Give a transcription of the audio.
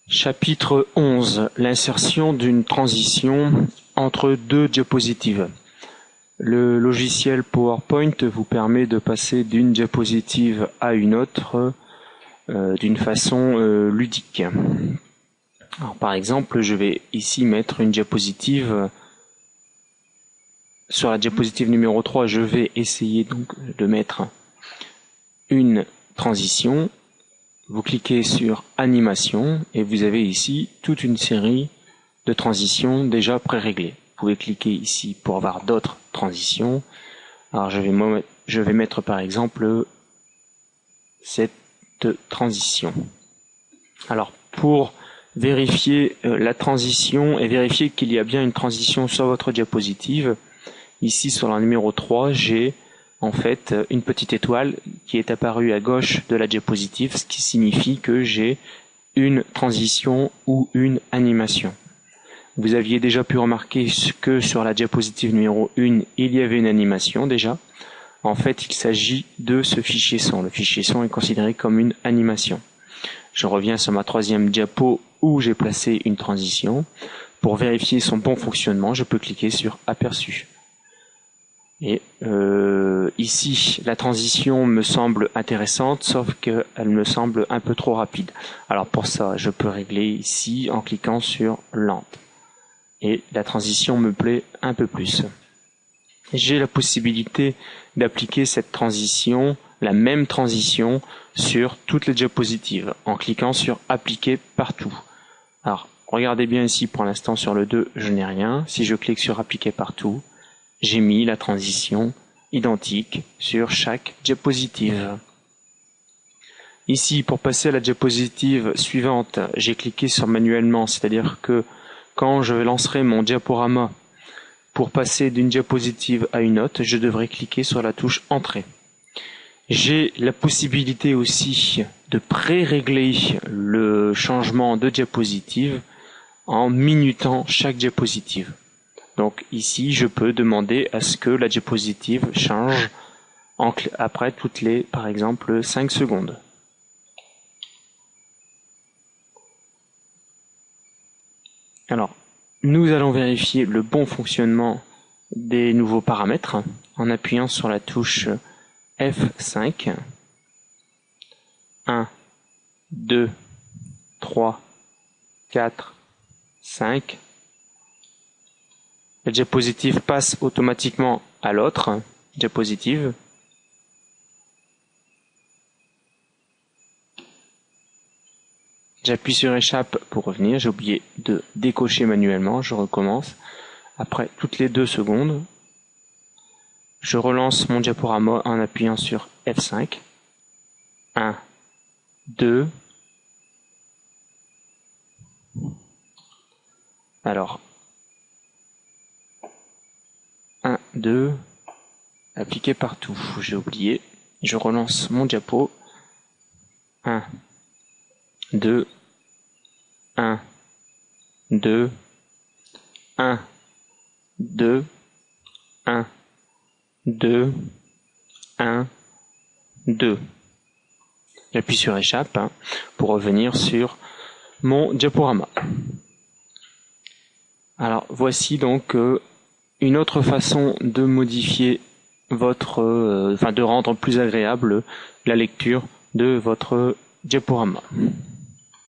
Chapitre 11. L'insertion d'une transition entre deux diapositives. Le logiciel PowerPoint vous permet de passer d'une diapositive à une autre d'une façon ludique. Alors, par exemple, je vais ici mettre une diapositive. Sur la diapositive numéro 3, je vais essayer donc de mettre une transition. Vous cliquez sur Animation et vous avez ici toute une série de transitions déjà pré-réglées. Vous pouvez cliquer ici pour avoir d'autres transitions. Alors je vais mettre par exemple cette transition. Alors pour vérifier la transition et vérifier qu'il y a bien une transition sur votre diapositive, ici sur la numéro 3, j'ai en fait une petite étoile qui est apparue à gauche de la diapositive, ce qui signifie que j'ai une transition ou une animation. Vous aviez déjà pu remarquer que sur la diapositive numéro 1, il y avait une animation déjà. En fait, il s'agit de ce fichier son. Le fichier son est considéré comme une animation. Je reviens sur ma troisième diapo où j'ai placé une transition. Pour vérifier son bon fonctionnement, je peux cliquer sur Aperçu. Et ici, la transition me semble intéressante, sauf qu'elle me semble un peu trop rapide. Alors pour ça, je peux régler ici en cliquant sur Lente. Et la transition me plaît un peu plus. J'ai la possibilité d'appliquer cette transition, la même transition, sur toutes les diapositives, en cliquant sur Appliquer partout. Alors, regardez bien ici, pour l'instant sur le 2, je n'ai rien. Si je clique sur Appliquer partout, j'ai mis la transition identique sur chaque diapositive. Ici, pour passer à la diapositive suivante, j'ai cliqué sur manuellement, c'est-à-dire que quand je lancerai mon diaporama pour passer d'une diapositive à une autre, je devrais cliquer sur la touche Entrée. J'ai la possibilité aussi de pré-régler le changement de diapositive en minutant chaque diapositive. Donc ici, je peux demander à ce que la diapositive change après toutes les, par exemple, 5 secondes. Alors, nous allons vérifier le bon fonctionnement des nouveaux paramètres en appuyant sur la touche F5. 1, 2, 3, 4, 5. La diapositive passe automatiquement à l'autre diapositive. J'appuie sur Échappe pour revenir. J'ai oublié de décocher manuellement. Je recommence. Après toutes les 2 secondes, je relance mon diaporama en appuyant sur F5. 1, 2. Alors, 1, 2, appliquer partout, j'ai oublié, je relance mon diapo, 1, 2, 1, 2, 1, 2, 1, 2, 1, 2. J'appuie sur Échappe pour revenir sur mon diaporama. Alors voici donc une autre façon de modifier de rendre plus agréable la lecture de votre diaporama.